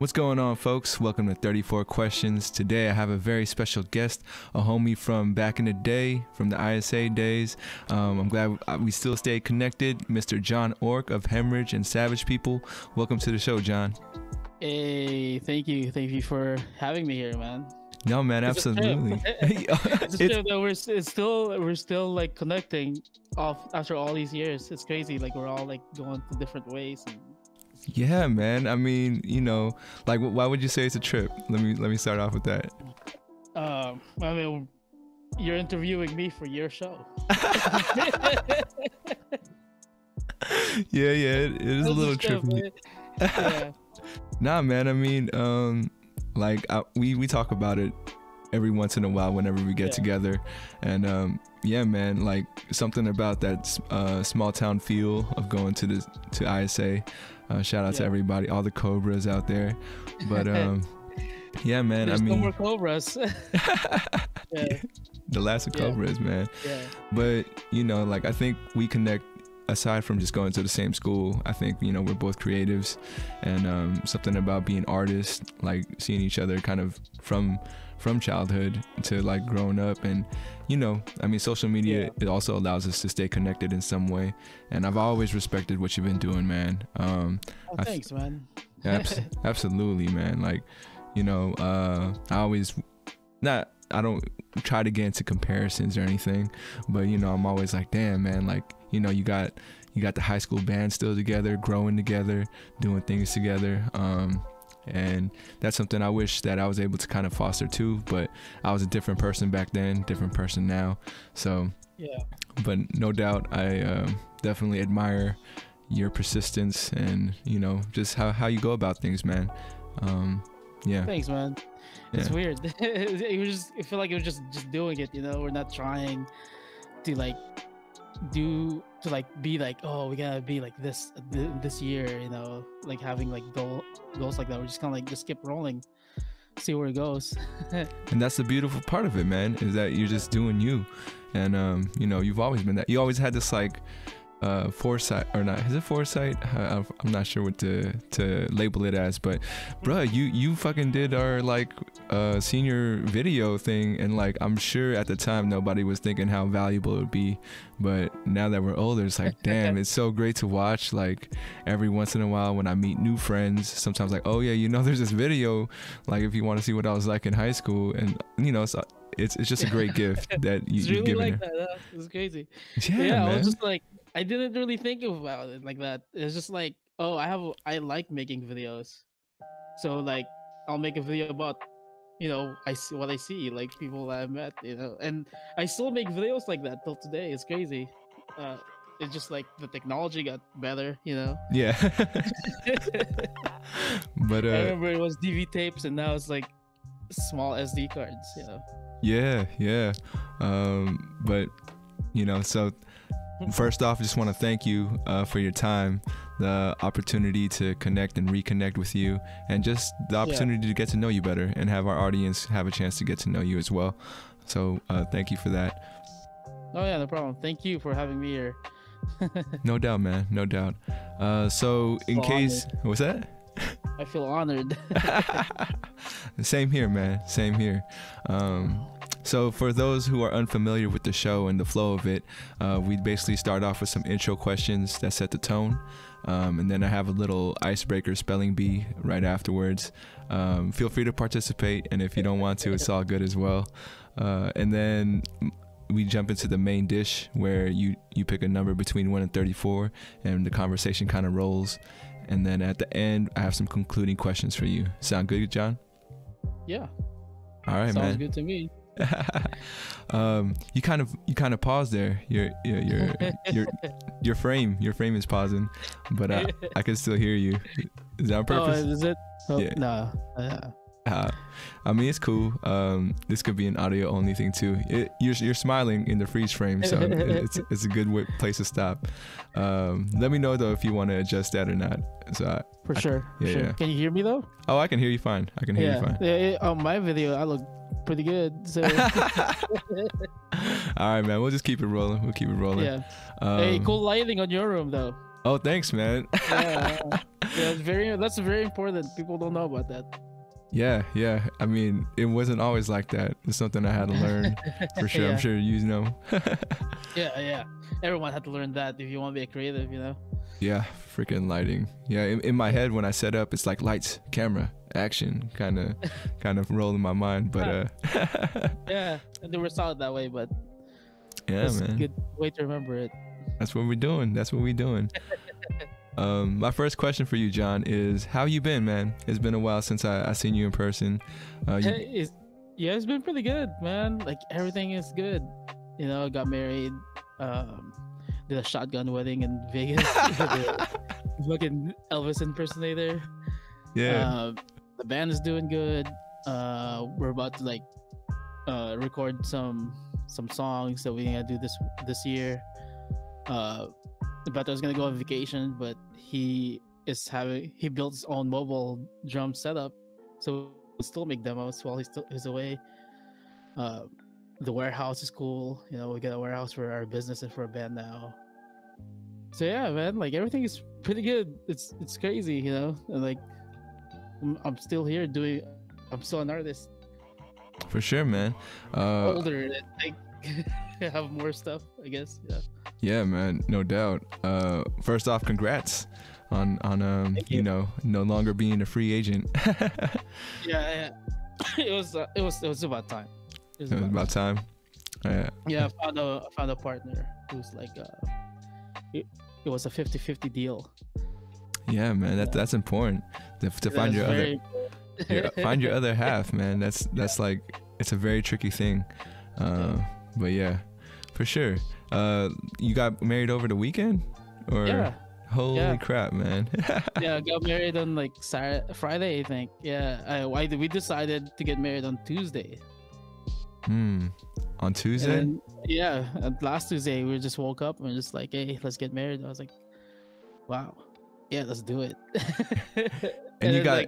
What's going on, folks? Welcome to 34 Questions. Today I have a very special guest, a homie from back in the day, from the ISA days. I'm glad we still stay connected, Mr. Jon Orc of Hemorrhage and Savage People. Welcome to the show, Jon. Hey, thank you for having me here, man. No, man, absolutely. It's a trip that we're still like connecting off after all these years. It's crazy. Like we're all like going to different ways. Yeah, man. I mean, you know, like, why would you say it's a trip? Let me start off with that. I mean, you're interviewing me for your show. Yeah, it is a little trippy. Yeah. Nah, man. I mean, we talk about it every once in a while whenever we get together, and yeah, man, like something about that small town feel of going to ISA. Shout out to everybody, all the Cobras out there. But yeah, man. There's I mean, no more Cobras. Yeah, the last of Cobras, man. Yeah. But you know, like I think we connect. Aside from just going to the same school, I think, you know, we're both creatives, and something about being artists, like seeing each other kind of from childhood to like growing up. And you know, I mean, social media, it also allows us to stay connected in some way, and I've always respected what you've been doing, man. Thanks, man. Absolutely, man. Like, you know, I don't try to get into comparisons or anything, but you know, I'm always like, damn, man, like, you know, you got the high school band still together, growing together, doing things together, and that's something I wish that I was able to kind of foster too, but I was a different person back then, different person now. So yeah, but no doubt I definitely admire your persistence and, you know, just how you go about things, man. Yeah, thanks, man. It's weird. I feel like it was just doing it, you know. We're not trying to like be like, oh, we gotta be like this year, you know, like having like goals like that. We're just kind of like just keep rolling, see where it goes. And that's the beautiful part of it, man, is that you're just doing you. And you know, you've always been that. You always had this like foresight, or not, is it foresight? I'm not sure what to label it as, but bruh, you fucking did our like senior video thing, and like I'm sure at the time nobody was thinking how valuable it would be, but now that we're older, it's like, damn, it's so great to watch. Like every once in a while when I meet new friends, sometimes like, oh yeah, you know, there's this video, like if you want to see what I was like in high school, and you know, it's just a great gift that you've really given like her. that. It's crazy. Yeah, man. I was just like, I didn't really think about it like that. It's just like, oh, I like making videos, so like I'll make a video about, you know, I see what I see, like people I've met, you know, and I still make videos like that till today. It's crazy. It's just like the technology got better, you know. Yeah. But I remember it was DV tapes, and now it's like small SD cards, you know. Yeah. But you know, so first off, I just want to thank you for your time, the opportunity to connect and reconnect with you, and just the opportunity to get to know you better and have our audience have a chance to get to know you as well. So thank you for that. Oh yeah, no problem. Thank you for having me here. No doubt, man. No doubt. So in case, what's that? I feel honored. Same here, man. Same here. So for those who are unfamiliar with the show and the flow of it, we basically start off with some intro questions that set the tone. And then I have a little icebreaker spelling bee right afterwards. Feel free to participate, and if you don't want to, it's all good as well. And then we jump into the main dish where you pick a number between 1 and 34, and the conversation kind of rolls. And then at the end, I have some concluding questions for you. Sound good, Jon? Yeah. All right, man. Sounds good to me. You kind of paused there. Your frame is pausing, but I can still hear you. Is that on purpose? Oh, is it? Oh, yeah. No. I mean, it's cool. This could be an audio only thing too. You're smiling in the freeze frame, so it's a good place to stop. Let me know though if you want to adjust that or not. So for sure. Yeah. Can you hear me though? Oh, I can hear you fine. I can hear you fine. Yeah. On my video, I look pretty good. So. All right, man. We'll just keep it rolling. Yeah. Hey, cool lighting on your room though. Oh, thanks, man. Yeah, yeah, that's very important. People don't know about that. Yeah, yeah. I mean, it wasn't always like that. It's something I had to learn for sure. I'm Yeah, sure you know. yeah. Everyone had to learn that if you want to be a creative, you know. Yeah, freaking lighting. Yeah, in my head when I set up, it's like lights, camera, action, kind of roll in my mind. But Yeah, and they were solid that way, but yeah, that's a man, good way to remember it. that's what we're doing. That's what we're doing. My first question for you, John, is how you been, man? It's been a while since I seen you in person. Yeah, it's been pretty good, man. Like everything is good. You know, got married, um, did a shotgun wedding in Vegas. The fucking Elvis impersonator. Yeah. The band is doing good. We're about to like record some songs that we're gonna do this year. But I was gonna go on vacation, but he built his own mobile drum setup, so we'll still make demos while he's away. The warehouse is cool. You know, we got a warehouse for our business and for a band now. So yeah, man, like everything is pretty good. It's crazy, you know. And like I'm still here doing. I'm still an artist. For sure, man. Older, like have more stuff, I guess. Yeah. Yeah, man, no doubt. First off, congrats on you know, no longer being a free agent. Yeah. It was about time. It was about time. Yeah. Yeah, I found a partner who's like it was a 50-50 deal. Yeah, man, that's important to find your other find your other half, man. That's like, it's a very tricky thing. But yeah, for sure. You got married over the weekend, or Yeah. holy crap, man. Yeah, I got married on like Friday, I think. Yeah, we decided to get married on Tuesday. On Tuesday. And yeah, last Tuesday we just woke up and we're just like, hey, let's get married. I was like, wow, yeah, let's do it. And you got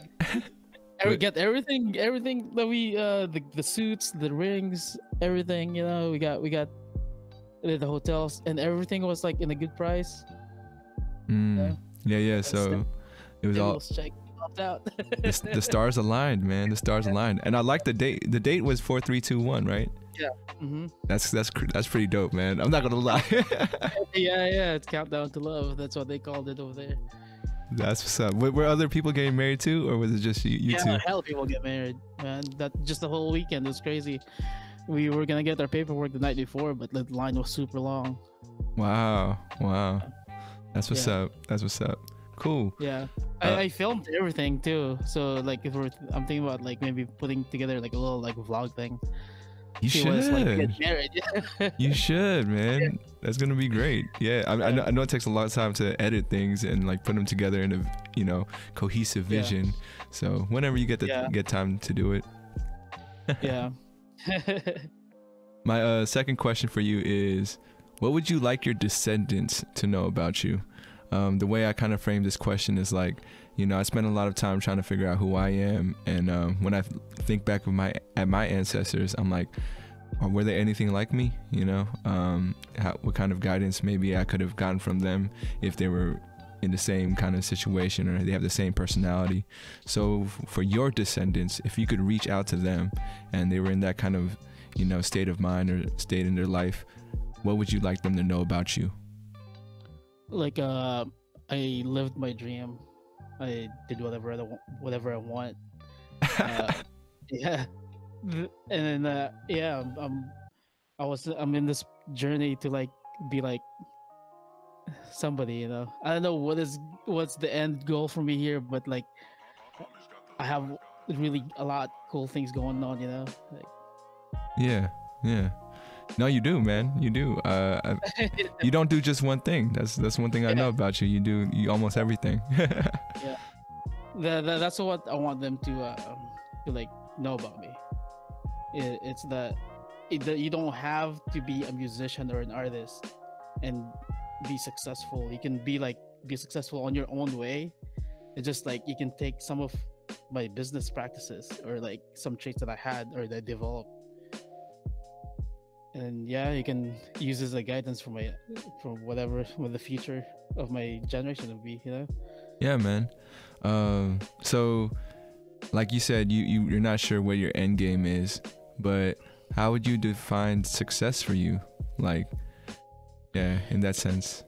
we get everything that we the suits, the rings, everything. You know, we got the hotels, and everything was like in a good price. Yeah. So it was all out. the stars aligned, man. The stars aligned, and I like the date. The date was 4-3-2-1, right? Yeah. Mm-hmm. That's pretty dope, man. I'm not gonna lie. Yeah. It's Countdown to Love. That's what they called it over there. That's what's up. Were other people getting married too, or was it just you two? Yeah, hell, people get married, man. That just the whole weekend was crazy. We were gonna get our paperwork the night before, but the line was super long. Wow. That's what's up. That's what's up. Cool. Yeah, I filmed everything too. So like, I'm thinking about like maybe putting together like a little like vlog thing. You should. Like, get married. You should, man. Yeah. That's gonna be great. Yeah, I know it takes a lot of time to edit things and like put them together in a, you know, cohesive vision. So whenever you get time to do it. Yeah. My second question for you is, what would you like your descendants to know about you? The way I kind of frame this question is like, you know, I spent a lot of time trying to figure out who I am, and when I think back of my ancestors, I'm like, were they anything like me? You know, what kind of guidance maybe I could have gotten from them if they were in the same kind of situation, or they have the same personality. So for your descendants, if you could reach out to them and they were in that kind of, you know, state of mind or state in their life, what would you like them to know about you? Like I lived my dream. I did whatever I want. Yeah, and then yeah, I'm in this journey to like be like somebody, you know. I don't know what's the end goal for me here, but like I have really a lot cool things going on, you know. Like, yeah. No, you do, man. You do. You don't do just one thing. That's one thing I know about you. You do almost everything. Yeah. That's what I want them to like know about me. It's that you don't have to be a musician or an artist and be successful. You can be successful on your own way. It's just like you can take some of my business practices or like some traits that I had or that I developed and yeah, you can use as a guidance for my for whatever what the future of my generation will be. Yeah, man. So like you said, you're not sure what your end game is, but how would you define success for you? Like, yeah, in that sense.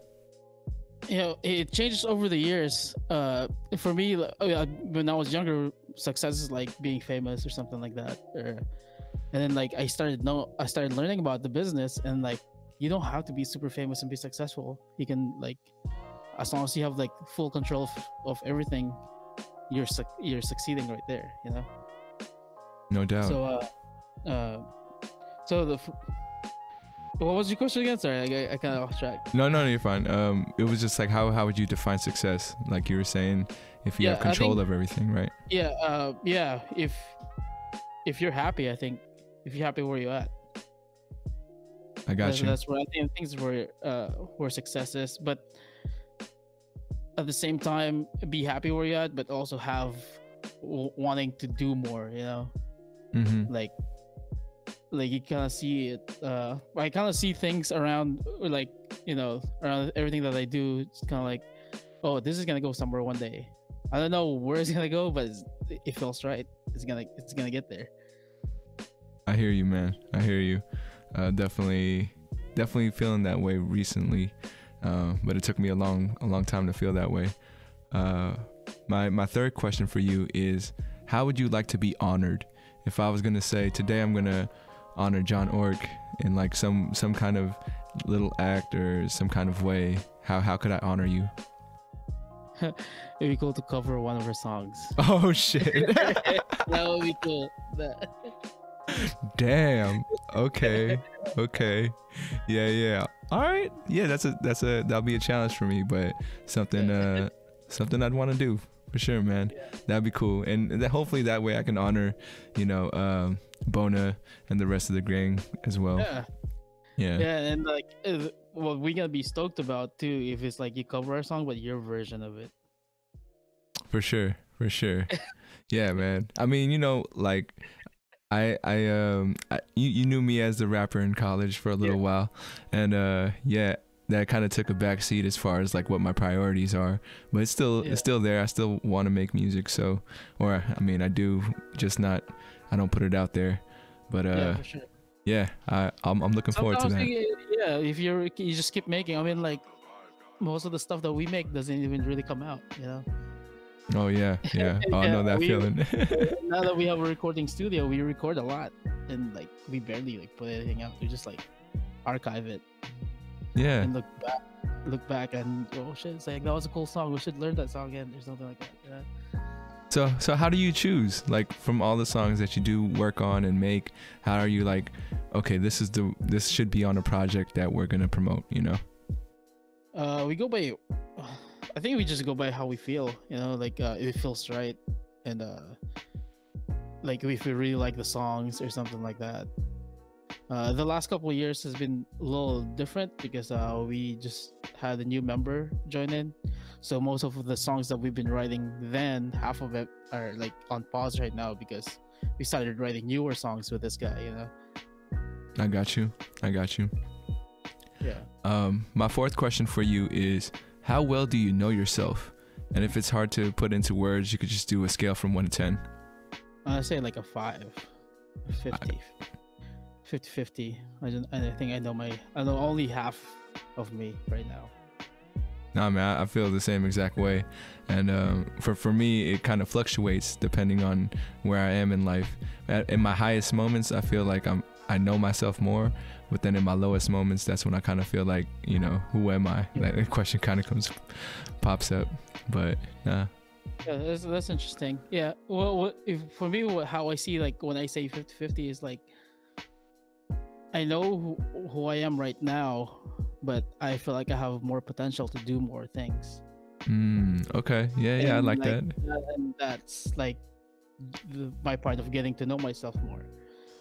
It changes over the years. For me, when I was younger, success is like being famous or something like that. And then like I started learning about the business, and like you don't have to be super famous and be successful. You can like, as long as you have like full control of everything, you're succeeding right there. No doubt. So so what was your question again? Sorry, I kind of off track. No, you're fine. It was just like how would you define success? Like you were saying, if you have I control think, of everything, right? yeah. If you're happy, I think if you're happy where you're at, I got you. that's where I think things where success is. But at the same time, be happy where you're at, but also have wanting to do more. Mm-hmm. Like you kind of see it. I kind of see things around, like around everything that I do. It's kind of like, oh, this is gonna go somewhere one day. I don't know where it's gonna go, but it feels right. It's gonna get there. I hear you, man. I hear you. Definitely feeling that way recently. But it took me a long time to feel that way. My third question for you is, how would you like to be honored? If I was gonna say today, I'm gonna honor Jon Orc in like some kind of little act or some kind of way, how could I honor you? It'd be cool to cover one of her songs. Oh shit. That would be cool. Damn. Okay. Yeah. All right. Yeah, that'll be a challenge for me, but something I'd want to do for sure, man. That'd be cool, and hopefully that way I can honor, Bona and the rest of the gang as well. Yeah. And like, what we gotta be stoked about too, if it's like you cover our song but your version of it. For sure. Yeah, man. I mean, like you knew me as the rapper in college for a little while, and that kind of took a back seat as far as like what my priorities are, but it's still there. I still want to make music, so, or I mean I do, just not, I don't put it out there, but for sure. I'm looking forward to that. If you just keep making, I mean, like most of the stuff that we make doesn't even really come out. Oh yeah. Oh, I know that feeling. Now that we have a recording studio, we record a lot, and like we barely like put anything out. We just like archive it. Yeah. And look back and, oh shit, it's like that was a cool song. We should learn that song again or something like that. So how do you choose, like, from all the songs that you do work on and make? How are you like, okay, this should be on a project that we're gonna promote? We go by, I think we just go by how we feel. Like if it feels right, and like if we really like the songs or something like that. The last couple of years has been a little different because we just had a new member join in, so most of the songs that we've been writing then, half of it are like on pause right now because we started writing newer songs with this guy. I got you. Yeah. My fourth question for you is, how well do you know yourself? And if it's hard to put into words, you could just do a scale from 1 to 10. I'd say like a 5, 50. 50-50. I think I know only half of me right now. Nah, man, I feel the same exact way, and for me, it kind of fluctuates depending on where I am in life. In my highest moments, I feel like I know myself more, but then in my lowest moments, that's when I kind of feel like, who am I? That the question kind of pops up, but nah. Yeah, that's interesting. Yeah, well, for me, how I see, like, when I say 50-50 is like, I know who I am right now, but I feel like I have more potential to do more things. Okay. Yeah, I like that. And that's like my part of getting to know myself more.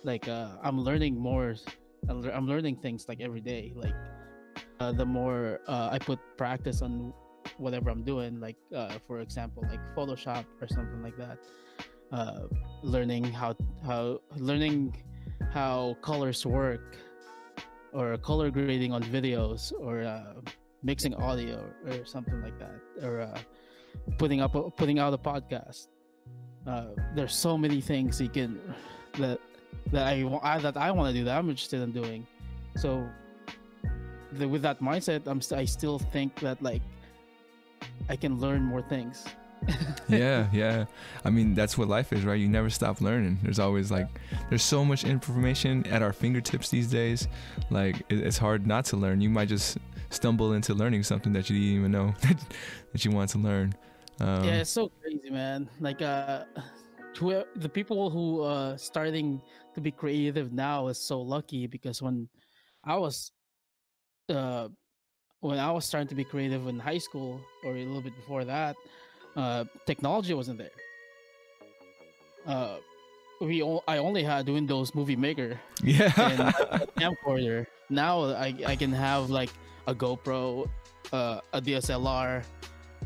Like I'm learning more. I'm learning things like every day. Like the more I put practice on whatever I'm doing, like for example, like Photoshop or something like that. Learning how colors work, or color grading on videos, or mixing audio or something like that, or putting out a podcast. There's so many things you can that I want to do, that I'm interested in doing. So with that mindset, I still think that like I can learn more things. Yeah. I mean, that's what life is, right? You never stop learning. There's always there's so much information at our fingertips these days. Like it's hard not to learn. You might just stumble into learning something that you didn't even know that you want to learn. Yeah, it's so crazy, man. Like the people who starting to be creative now is so lucky, because I was uh when I was starting to be creative in high school, or a little bit before that, technology wasn't there. I only had Windows Movie Maker Yeah. and a camcorder. Now I can have like a GoPro, a DSLR,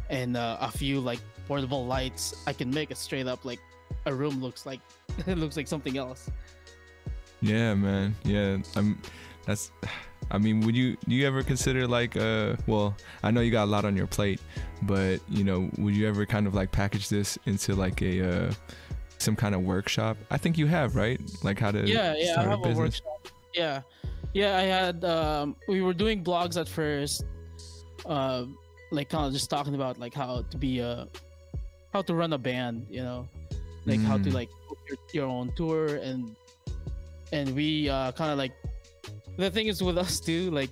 and a few like portable lights. I can make it straight up like a room looks like it looks like something else. Yeah, man. Yeah, I mean, do you ever consider well, I know you got a lot on your plate, but would you ever kind of like package this into like a some kind of workshop? I think you have, right? Like how to I have a a workshop. Yeah, I had we were doing blogs at first, like kind of just talking about like how to run a band, like how to like book your own tour, and we kind of like, the thing is with us too, like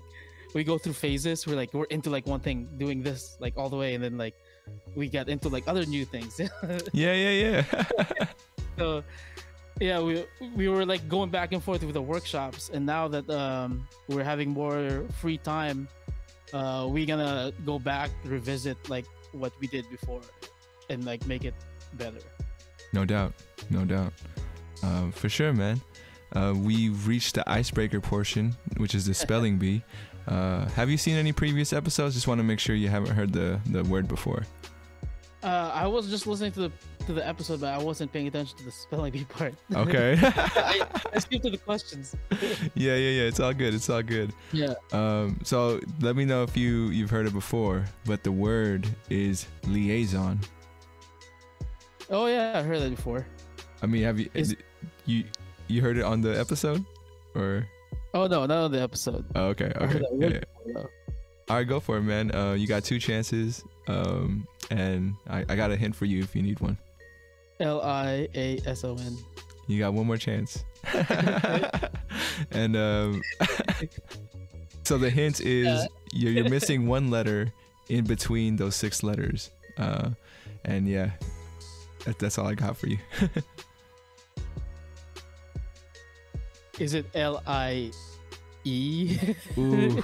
we go through phases. We're into like one thing, doing this like all the way, and then like we get into like other new things. Yeah. So yeah, we were like going back and forth with the workshops, and now that we're having more free time, we're gonna go back, revisit like what we did before, and like make it better. No doubt. For sure, man. We've reached the icebreaker portion, which is the spelling bee. Have you seen any previous episodes? Just want to make sure you haven't heard the word before. I was just listening to the episode, but I wasn't paying attention to the spelling bee part. Okay. I skipped to the questions. Yeah. It's all good. Yeah. So let me know if you've heard it before, but the word is liaison. Oh yeah, I heard that before. I mean, have you heard it on the episode, or? Oh no, not on the episode. Oh, okay. Yeah. All right, go for it, man. You got 2 chances, and I got a hint for you if you need one. Liason. You got one more chance. And so the hint is you're missing one letter in between those 6 letters, and yeah, that's all I got for you. Is it L-I-E? Ooh.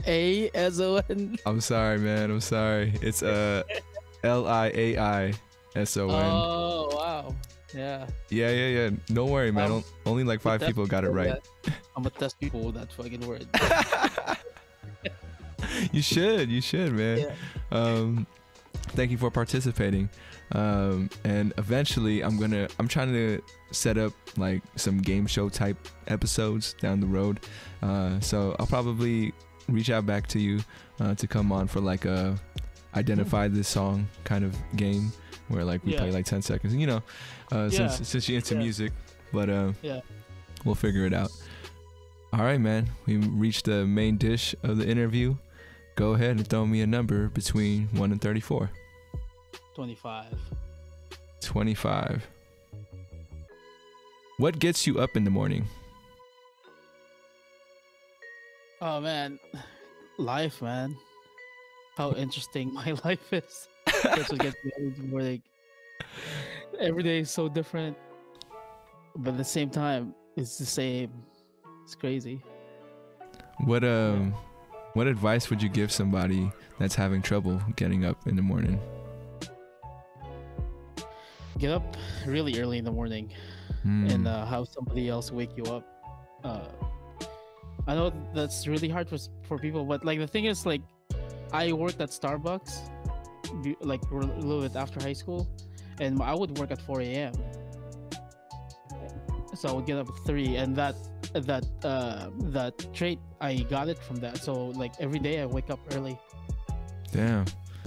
A-S-O-N? I'm sorry, man. I'm sorry. It's Liaison. Oh, wow. Yeah. Yeah. Don't worry, man. Only like 5 people got it right. I'm gonna test people with that fucking word. You should, man. Yeah. Thank you for participating. And eventually I'm trying to set up like some game show type episodes down the road. So I'll probably reach out back to you to come on for like a identify this song kind of game where like we play like 10 seconds, since you're into music, but we'll figure it out. All right, man, we reached the main dish of the interview. Go ahead and throw me a number between 1 and 34. 25. What gets you up in the morning? Oh man, life, man. How interesting my life is. That's what gets me up in the morning. Every day is so different, but at the same time, it's the same. It's crazy. What advice would you give somebody that's having trouble getting up in the morning? Get up really early in the morning and have somebody else wake you up. I know that's really hard for people, but like the thing is, like I worked at Starbucks like a little bit after high school, and I would work at 4 a.m. So I would get up at 3, and that that trait, I got it from that. So like every day I wake up early. Damn.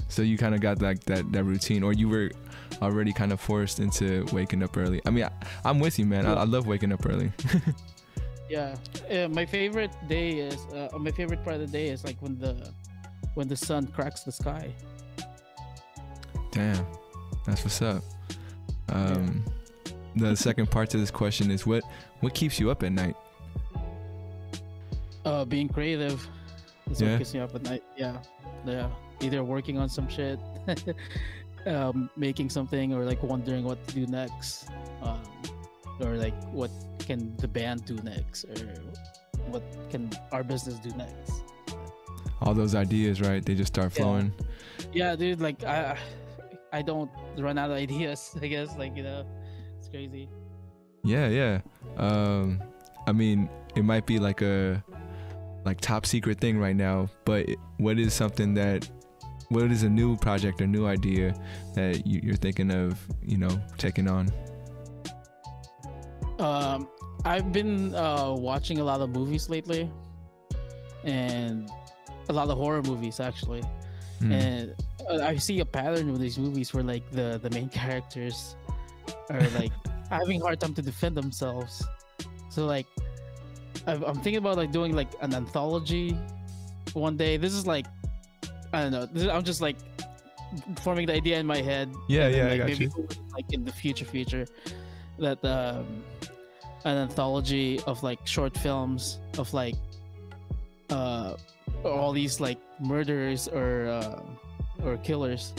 So you kind of got like that routine, or you were already kind of forced into waking up early. I mean, I'm with you, man. I love waking up early. Yeah, my favorite day is my favorite part of the day is like when the sun cracks the sky. Damn, that's what's up. The second part to this question is what keeps you up at night? Being creative is what keeps me up at night. Yeah. Either working on some shit, making something, or like wondering what to do next, or like what can the band do next, or what can our business do next. All those ideas, right? They just start flowing. Yeah, dude. Like I don't run out of ideas. I guess, like, you know, it's crazy. Yeah. I mean, it might be like a top secret thing right now, but what is a new project or new idea that you're thinking of, you know, taking on? I've been watching a lot of movies lately, and a lot of horror movies actually. And I see a pattern with these movies where like the main characters are like having a hard time to defend themselves. So like I'm thinking about like doing like an anthology one day. This is like, I don't know, I'm just like forming the idea in my head. Yeah, like, I got maybe you. like in the future that an anthology of like short films of like all these like murderers or killers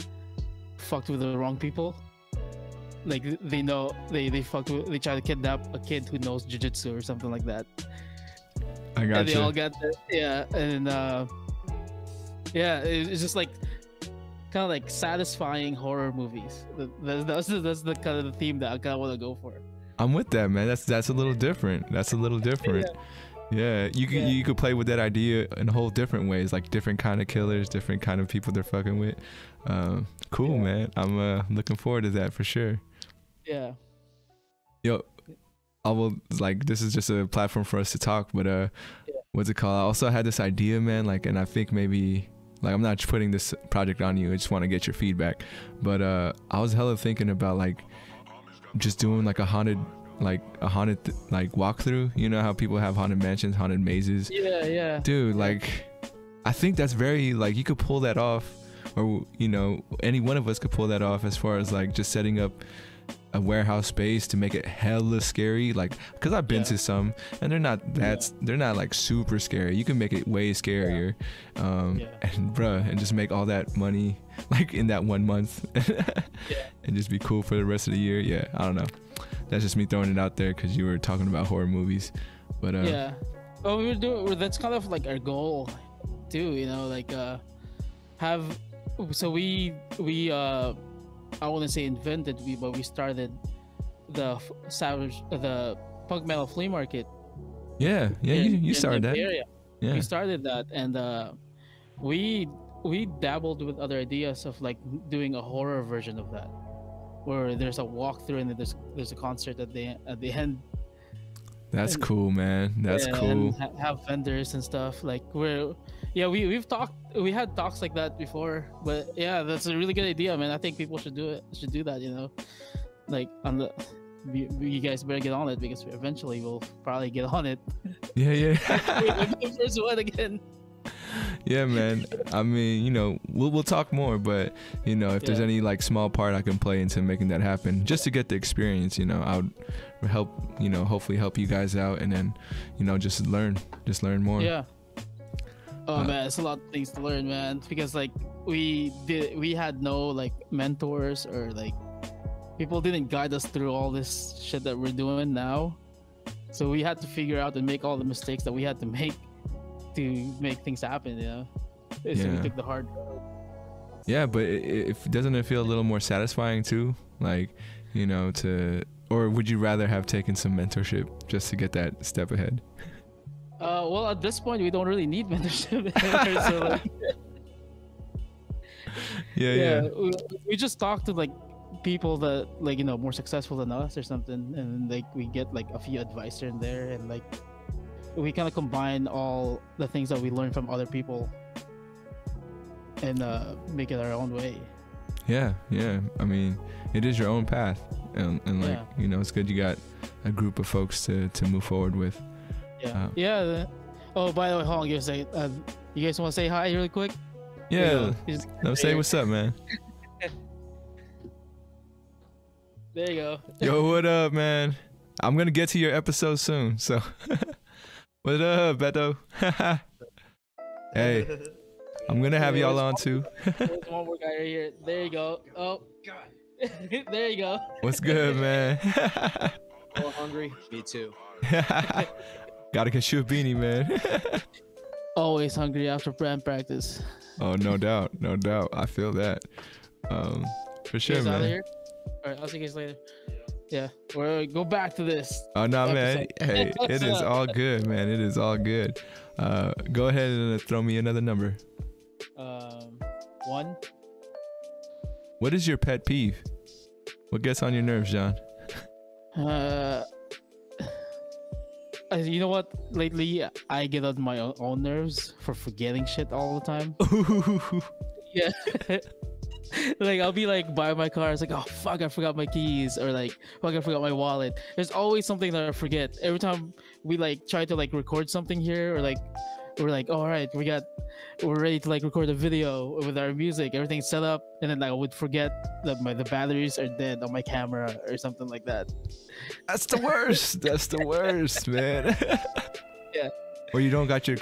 fucked with the wrong people. Like they know they try to kidnap a kid who knows jiu-jitsu or something like that. I got And they you. all got that. Yeah, and it's just like kind of like satisfying horror movies. That's the kind of the theme that I kind of want to go for. I'm with that, man. That's a little different. Yeah, you could play with that idea in whole different ways, like different kind of killers, different kind of people they're fucking with. Cool, man. I'm looking forward to that for sure. Yeah. Yo, I will, like, this is just a platform for us to talk, but what's it called? I also had this idea, man, like, and I think maybe, like, I'm not putting this project on you, I just want to get your feedback, but I was hella thinking about like just doing like a haunted walkthrough. You know how people have haunted mansions, haunted mazes? Yeah. Dude, like, I think that's very, like, you could pull that off, or, you know, any one of us could pull that off, as far as like just setting up a warehouse space to make it hella scary, like, because I've been to some and they're not like super scary. You can make it way scarier, and just make all that money like in that 1 month and just be cool for the rest of the year. Yeah, I don't know, that's just me throwing it out there because you were talking about horror movies, but well, that's kind of like our goal too, you know, like I wouldn't say invented, but we started the punk metal flea market. You started that. Area. Yeah, we started that, and we dabbled with other ideas of like doing a horror version of that, where there's a walkthrough and there's a concert at the end. That's cool, man. That's cool. And have vendors and stuff. Like we've talked. We had talks like that before, but yeah, that's a really good idea, man. I think people should do it. Should do that, you know. Like you guys better get on it, because eventually we'll probably get on it. Yeah. The first one again. Yeah, man. I mean, you know, we'll talk more, but you know, if there's any like small part I can play into making that happen, just to get the experience, you know, I would help, you know, hopefully help you guys out, and then, you know, just learn more. Yeah. Oh man, it's a lot of things to learn, man, because like we had no like mentors, or like people didn't guide us through all this shit that we're doing now. So we had to figure out and make all the mistakes that we had to make to make things happen, you know. So we took the hard road. Yeah, but doesn't it feel a little more satisfying too? Like, you know, or would you rather have taken some mentorship just to get that step ahead? Well, at this point, we don't really need mentorship. So, like, yeah. We just talk to like people that, like, you know, more successful than us or something, and like we get like a few advice here and there, and like we kind of combine all the things that we learn from other people and make it our own way. Yeah. I mean, it is your own path, and like you know, it's good you got a group of folks to move forward with. Oh, by the way, hold on, you guys want to say hi really quick? Yeah. No, say what's up, man. There you go. Yo, what up, man? I'm gonna get to your episode soon, so what up, Beto? Hey, I'm gonna have y'all on too. There's one more guy right here. There you go. Oh, God. There you go. What's good, man? Oh, hungry? Me too. Gotta get you a beanie, man. Always hungry after band practice. Oh, no doubt. I feel that. For sure, Out of man. here? All right, I'll see you guys later. Yeah, we'll go back to this. Oh no, man. episode. Hey, it is all good, man. It is all good. Go ahead and throw me another number. 1. What is your pet peeve? What gets on your nerves, John? You know what? Lately, I get on my own nerves for forgetting shit all the time. Yeah. Like, I'll be like by my car, it's like, oh fuck, I forgot my keys, or like, fuck, I forgot my wallet. There's always something that I forget. Every time we like try to like record something here, or like we're like, all right, we're ready to like record a video with our music, everything's set up, and then I would forget that the batteries are dead on my camera or something like that. That's the worst. That's the worst, man. Yeah. Or you don't got your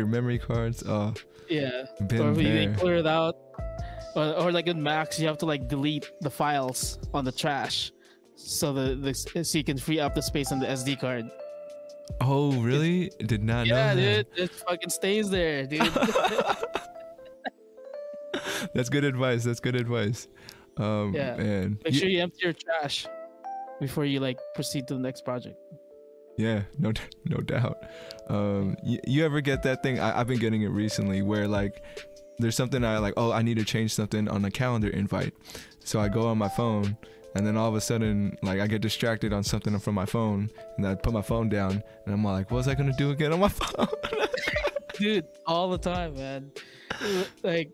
memory cards. Oh. Yeah. Been Or there. you clear it out. Or like in Max, you have to like delete the files on the trash, so so you can free up the space on the SD card. Oh, really? Did not know that. Yeah, dude, it fucking stays there, dude. That's good advice. Yeah. Man. Make sure you empty your trash before you like proceed to the next project. Yeah, no doubt. You ever get that thing? I've been getting it recently where like there's something I need to change something on a calendar invite. So I go on my phone, and then all of a sudden, like, I get distracted on something from my phone, and I put my phone down, and I'm like, what was I gonna do again on my phone? Dude, all the time, man. Like,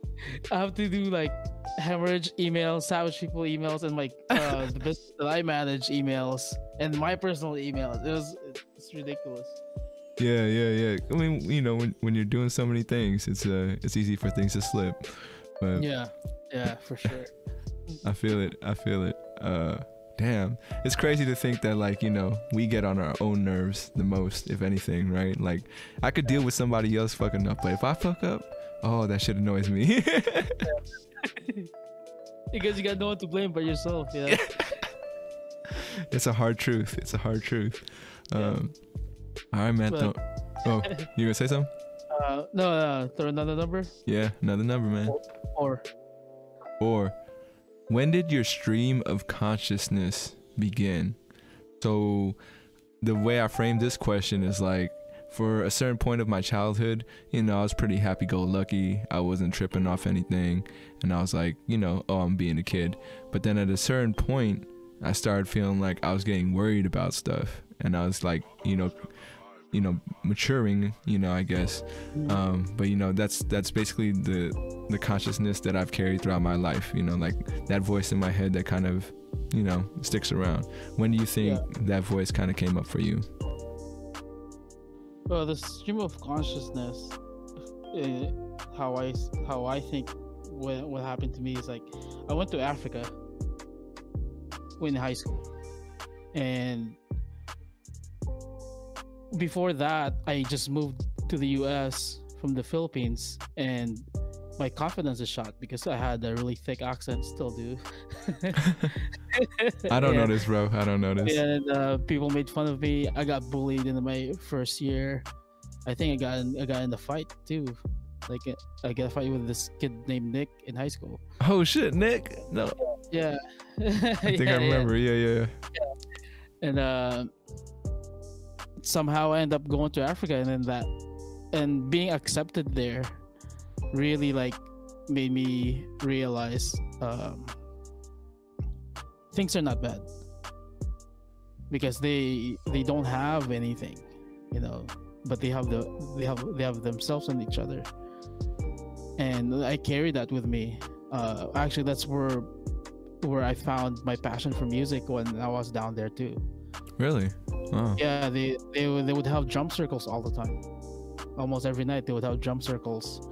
I have to do like hemorrhage emails, savage people emails, and like the business that I manage emails, and my personal emails. It's ridiculous. Yeah. I mean, you know, when you're doing so many things, it's easy for things to slip. But Yeah, for sure. I feel it. Damn, it's crazy to think that, like, you know, we get on our own nerves the most, if anything, right? Like, I could deal with somebody else fucking up, but if I fuck up, oh, that shit annoys me. Because you got no one to blame but yourself, yeah. It's a hard truth. All right, man. Oh, you gonna say something? No, throw another number. Yeah, another number, man. 4. When did your stream of consciousness begin? So the way I framed this question is like, for a certain point of my childhood, you know, I was pretty happy-go-lucky. I wasn't tripping off anything, and I was like, you know, oh, I'm being a kid. But then at a certain point, I started feeling like I was getting worried about stuff, and I was like, you know, maturing, you know, I guess. But you know, that's basically the consciousness that I've carried throughout my life, you know, like that voice in my head that kind of, you know, sticks around. When do you think that voice kind of came up for you? Well, the stream of consciousness, how I think what happened to me is like, I went to Africa in high school, and before that, I just moved to the US from the Philippines, and my confidence is shot because I had a really thick accent, still do. I don't know this, bro. I don't know this. And people made fun of me. I got bullied in my first year. I think I got in the fight too. Like, I got a fight with this kid named Nick in high school. Oh shit, Nick? No. Yeah. I think I remember. Yeah. And somehow I ended up going to Africa, and being accepted there really like made me realize things are not bad, because they don't have anything, you know. but they have themselves and each other, and I carry that with me. Actually, that's where I found my passion for music when I was down there too. Really? Oh. Yeah, they would have drum circles all the time. Almost every night they would have drum circles,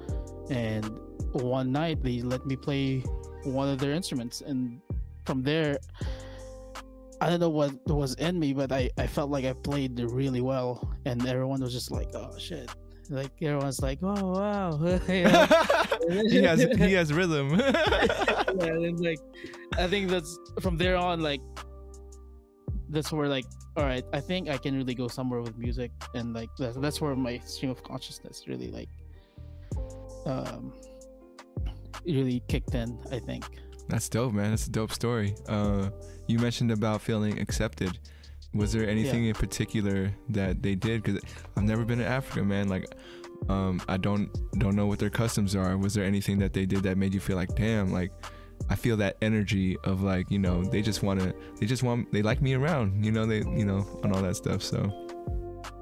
and one night they let me play one of their instruments, and from there, I don't know what was in me, but I felt like I played really well, and everyone was just like, "Oh shit!" Like everyone's like, "Oh wow!" You know? he has rhythm. Yeah, and like I think that's from there on, like that's where like, all right, I think I can really go somewhere with music, and like that's where my stream of consciousness really like really kicked in, I think. That's dope, man. That's a dope story. You mentioned about feeling accepted. Was there anything in particular that they did? Because I've never been to Africa, man. Like, I don't know what their customs are. Was there anything that they did that made you feel like, damn, like I feel that energy of like, you know, they like me around, you know, and all that stuff. So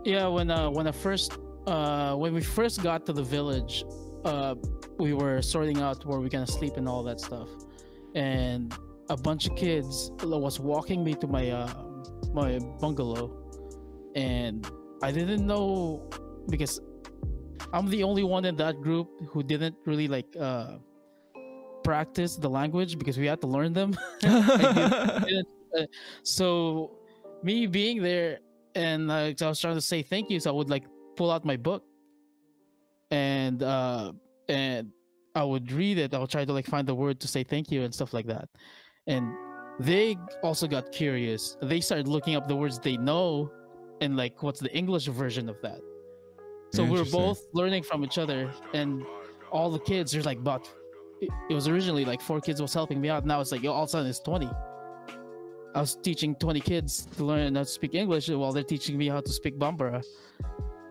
yeah, when we first got to the village, we were sorting out where we're gonna sleep and all that stuff, and a bunch of kids was walking me to my my bungalow, and I didn't know, because I'm the only one in that group who didn't really like practice the language, because we had to learn them. So me being there, and I was trying to say thank you, so I would like pull out my book, and I would read it. I would try to like find the word to say thank you and stuff like that. And they also got curious. They started looking up the words they know and like what's the English version of that. So we were both learning from each other, and all the kids, there's like about, it was originally like 4 kids was helping me out. Now it's like, yo, all of a sudden it's 20. I was teaching 20 kids to learn how to speak English while they're teaching me how to speak Bambara.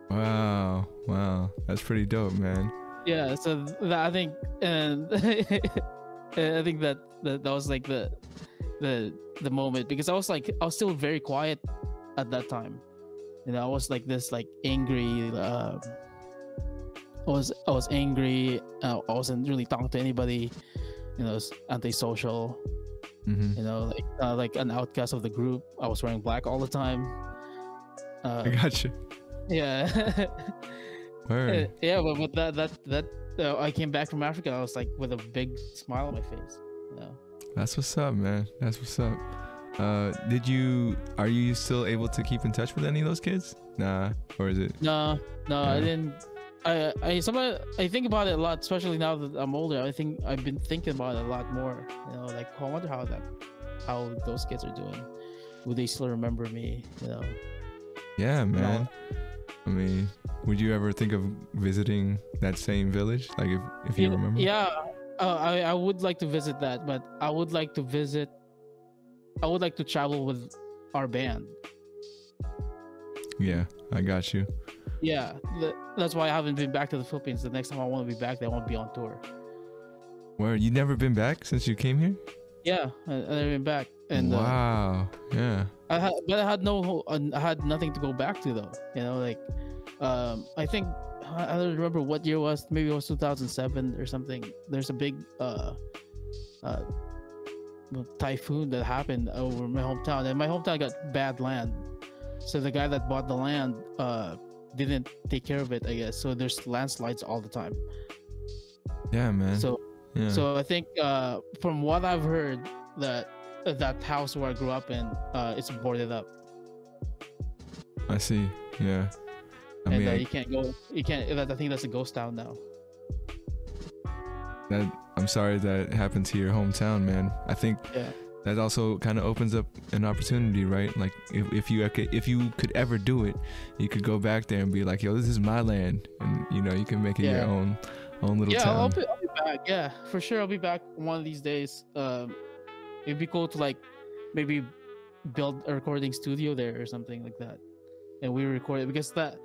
Wow, that's pretty dope, man. Yeah, so I think, and I think that was like the moment, because I was still very quiet at that time. You know, I was like this like angry. I was angry. I wasn't really talking to anybody. You know, it's antisocial. Mm-hmm. You know, like an outcast of the group. I was wearing black all the time. I got you. Yeah. Word. Yeah, but that I came back from Africa, I was like with a big smile on my face. You know? That's what's up, man. That's what's up. Are you still able to keep in touch with any of those kids? Nah, or is it? No, I didn't. I think about it a lot, especially now that I'm older. I think I've been thinking about it a lot more. You know, like I wonder how those kids are doing. Would they still remember me? You know? Yeah, man. I mean, would you ever think of visiting that same village? Like if you remember? Yeah, I would like to visit that, but I would like to travel with our band. Yeah, I got you. Yeah, that's why I haven't been back to the Philippines. The next time I want to be back, I want to be on tour. Where, you never been back since you came here? Yeah, I never been back. And wow, yeah. I had nothing to go back to though. You know, like I think I don't remember what year it was. Maybe it was 2007 or something. There's a big typhoon that happened over my hometown, and my hometown got bad land. So the guy that bought the land didn't take care of it, I guess. So there's landslides all the time. Yeah, man. So I think from what I've heard, that house where I grew up in, it's boarded up. I see. Yeah. I mean, you can't go. You can't. I think that's a ghost town now. I'm sorry that happened to your hometown, man. I think that also kind of opens up an opportunity, right? Like if you could ever do it, you could go back there and be like, yo, this is my land, and you know, you can make it your own little town. I'll be back. Yeah, for sure, I'll be back one of these days. It'd be cool to like maybe build a recording studio there or something like that, and we record it, because that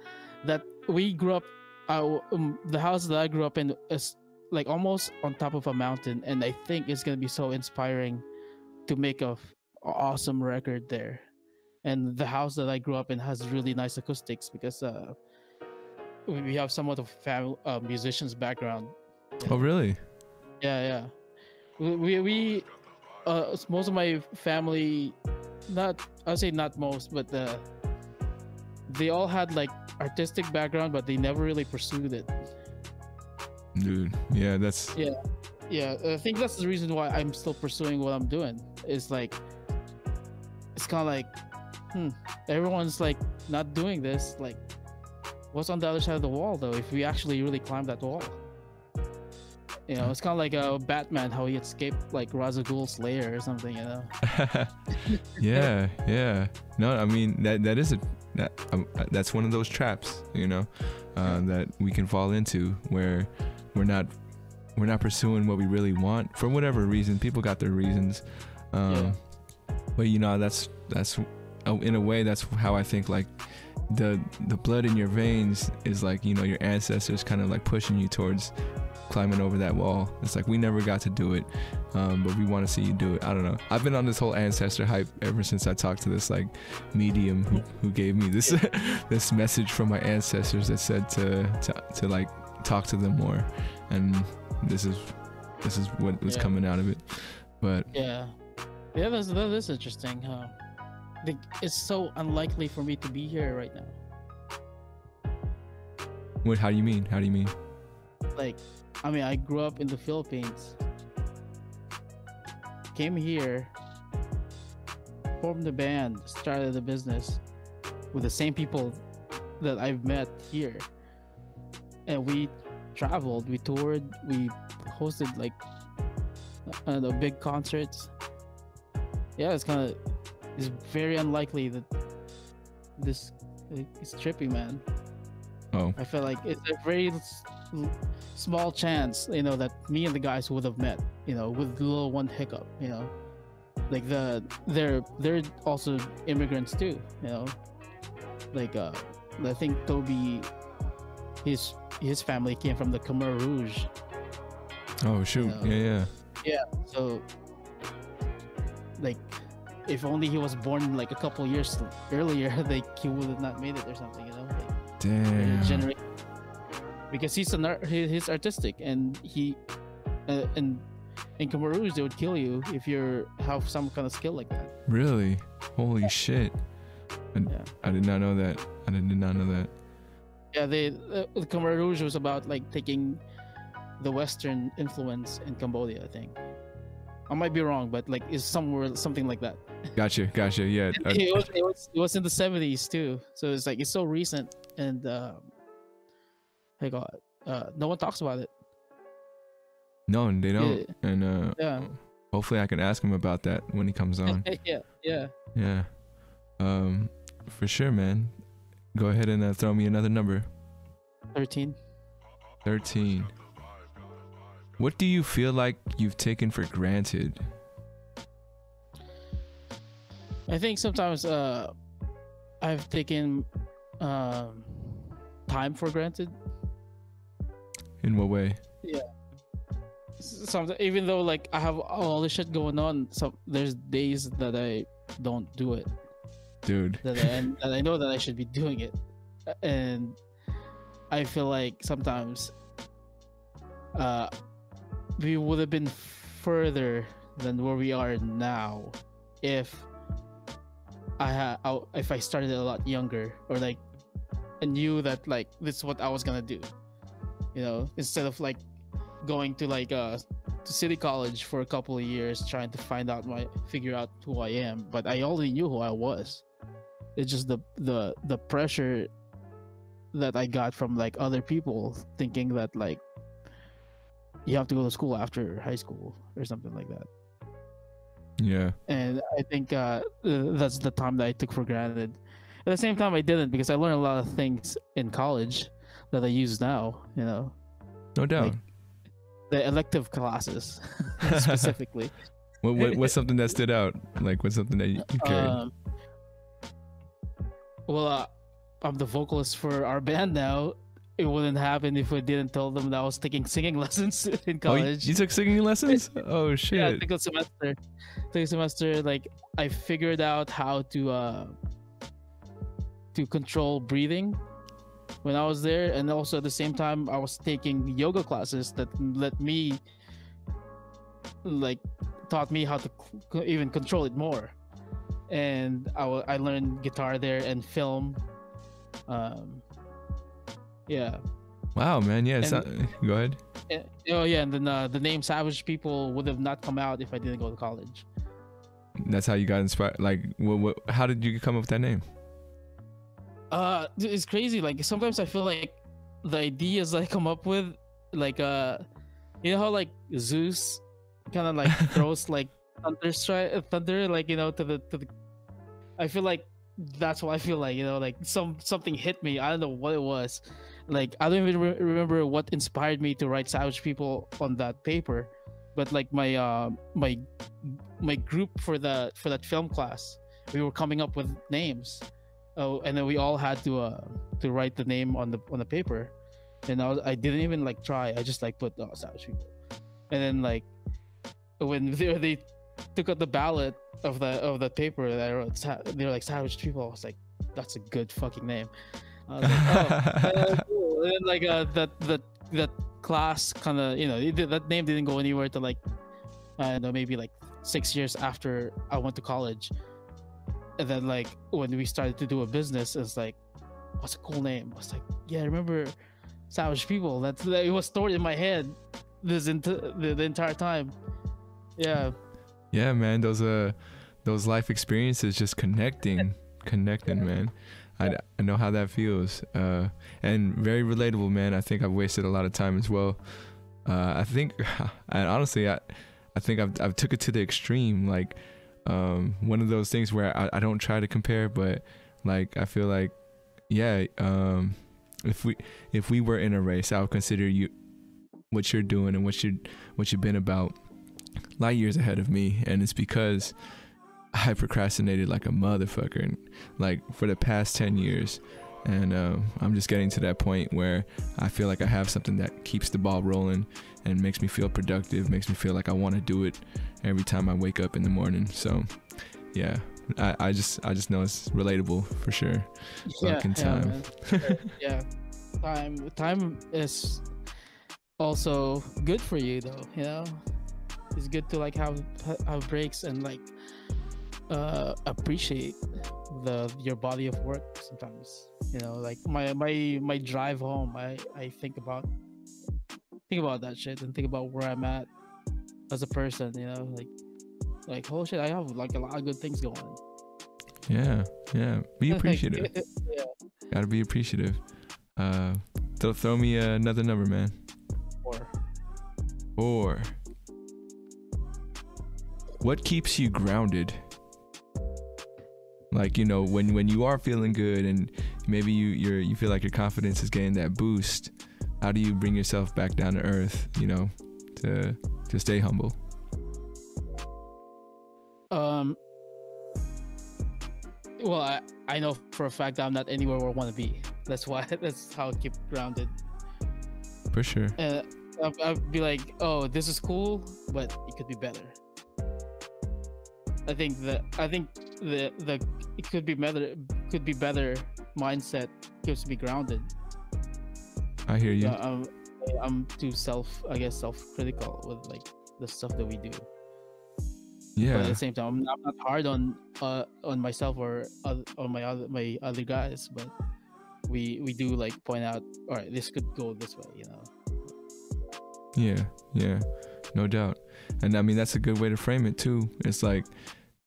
we grew up. The house that I grew up in is like almost on top of a mountain, and I think it's gonna be so inspiring to make a awesome record there. And the house that I grew up in has really nice acoustics, because we have somewhat of family musicians background. Oh, really? Yeah. We most of my family, not I'll say not most, but they all had like artistic background, but they never really pursued it. Dude, yeah, that's Yeah, I think that's the reason why I'm still pursuing what I'm doing. It's like, it's kind of like, everyone's like not doing this. Like, what's on the other side of the wall though? If we actually really climb that wall, you know, it's kind of like Batman, how he escaped like Ra's al Ghul's lair or something, you know? yeah. No, I mean that's one of those traps, you know, that we can fall into where we're not pursuing what we really want for whatever reason. People got their reasons, but you know, that's in a way that's how I think like the blood in your veins is like, you know, your ancestors kind of like pushing you towards climbing over that wall. It's like we never got to do it, but we want to see you do it. I don't know. I've been on this whole ancestor hype ever since I talked to this like medium who gave me this this message from my ancestors that said to like talk to them more, and this is what was coming out of it. But that is interesting, huh? Like, it's so unlikely for me to be here right now. what? How do you mean? Like, I mean, I grew up in the Philippines, came here, formed a band, started a business with the same people that I've met here, and we traveled, we toured, we hosted like big concerts. Yeah, it's very unlikely that this is trippy, man. Oh, I feel like it's a very small chance, you know, that me and the guys would have met, you know, with little one hiccup, you know, like they're also immigrants too, you know, like I think Toby, his family came from the Khmer Rouge. oh shoot, you know? Yeah. So like, if only he was born like a couple years earlier, like he would have not made it or something, you know, like, Damn. because he's artistic, and he and in Khmer Rouge they would kill you if you have some kind of skill like that. Really? Holy shit! I did not know that. Yeah, the Khmer Rouge was about like taking the Western influence in Cambodia, I think. I might be wrong, but like it's something like that. Gotcha. Yeah. It was in the 70s too, so it's like it's so recent, and hey God, no one talks about it. No, they don't. Yeah. And hopefully I can ask him about that when he comes on. Yeah. For sure, man. Go ahead and throw me another number. 13. What do you feel like you've taken for granted? I think sometimes I've taken time for granted. In what way? Yeah. Sometimes, even though like I have all this shit going on, there's days that I don't do it. Dude. That I know that I should be doing it, and I feel like sometimes we would have been further than where we are now if I started a lot younger, or like I knew that like this is what I was gonna do, you know, instead of like going to like to city college for a couple of years trying to figure out who I am. But I already knew who I was. It's just the pressure that I got from like other people thinking that like you have to go to school after high school or something like that. Yeah. And I think that's the time that I took for granted. At the same time, I didn't, because I learned a lot of things in college that I use now, you know. No doubt. Like the elective classes specifically. What's something that stood out? Like, what's something that you carried? I'm the vocalist for our band now. It wouldn't happen if I didn't tell them that I was taking singing lessons in college. You took singing lessons? Oh shit! Yeah, I took a semester. Like I figured out how to control breathing. when I was there, and also at the same time I was taking yoga classes that let me like taught me how to even control it more. And I learned guitar there and film. Yeah. Wow, man. Yeah. Go ahead. Oh yeah, and then the name Savage People would have not come out if I didn't go to college. That's how you got inspired. Like, how did you come up with that name? It's crazy. Like sometimes I feel like the ideas I come up with, like you know how like Zeus kind of like throws like thunder, like, you know, to the. I feel like that's what I feel like, you know, like something hit me. I don't know what it was. Like I don't even remember what inspired me to write Savage People on that paper, but like my my group for that film class, we were coming up with names. Oh, and then we all had to write the name on the paper, and I didn't even like try. I just like put Savage People, and then like when they took out the ballot of the paper that I wrote, they were like Savage People. I was like, that's a good fucking name. I was like, oh, cool. And then like that class kind of, you know, that name didn't go anywhere to like I don't know, maybe like 6 years after I went to college. And then like when we started to do a business, it's like, what's a cool name? I was like, yeah, I remember Savage People. It was stored in my head the entire time. Yeah. Yeah, man. Those life experiences just connecting, man. I know how that feels, and very relatable, man. I think I've wasted a lot of time as well. I think, and honestly, I think I've took it to the extreme. Like, one of those things where I don't try to compare, but like I feel like, yeah, if we were in a race, I would consider you what you're doing and what you've been about light years ahead of me, and it's because I procrastinated like a motherfucker, and like for the past 10 years, and I'm just getting to that point where I feel like I have something that keeps the ball rolling and makes me feel productive, makes me feel like I want to do it every time I wake up in the morning. So yeah, I just know it's relatable for sure. Fucking time. Yeah, time is also good for you though, you know. It's good to like have breaks and like appreciate your body of work sometimes, you know. Like my drive home, I think about that shit and think about where I'm at as a person, you know. Like holy shit, I have like a lot of good things going. Yeah Be appreciative. Yeah, gotta be appreciative. Throw me another number, man. 4. What keeps you grounded? Like, you know, when you are feeling good and maybe you feel like your confidence is getting that boost, how do you bring yourself back down to earth, you know, to stay humble? Well, I know for a fact that I'm not anywhere where I want to be. That's how I keep grounded. For sure. I'll be like, oh, this is cool, but it could be better. I think the it could be better mindset keeps me grounded. I hear you. I'm too self-critical with like the stuff that we do. Yeah. But at the same time, I'm not hard on myself or on my other guys, but we do like point out, all right, this could go this way, you know. Yeah, no doubt. And I mean, that's a good way to frame it too. It's like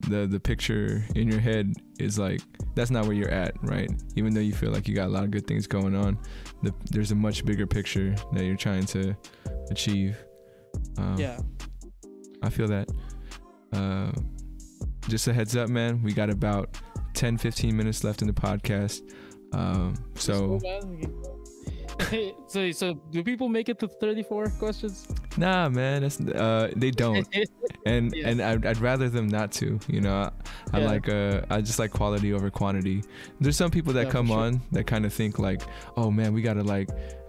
the picture in your head is like, that's not where you're at, right? Even though you feel like you got a lot of good things going on, there's a much bigger picture that you're trying to achieve. Yeah, I feel that. Just a heads up, man, we got about 10-15 minutes left in the podcast. So so do people make it to 34 questions? Nah, man, that's they don't. And Yeah. and I'd rather them not to, you know. I just like quality over quantity. There's some people that Yeah, come for sure. on that kind of think like, oh man, we gotta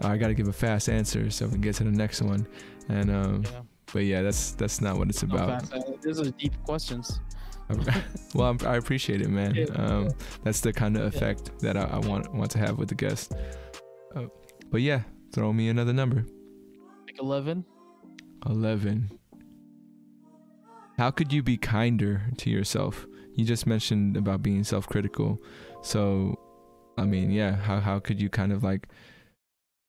I gotta give a fast answer so we can get to the next one. And but yeah, that's not what it's about. These are deep questions. Well, I appreciate it, man. Yeah. That's the kind of effect that I want to have with the guests. But yeah, throw me another number. Like 11. 11. How could you be kinder to yourself? You just mentioned about being self-critical. So, I mean, yeah, how could you kind of like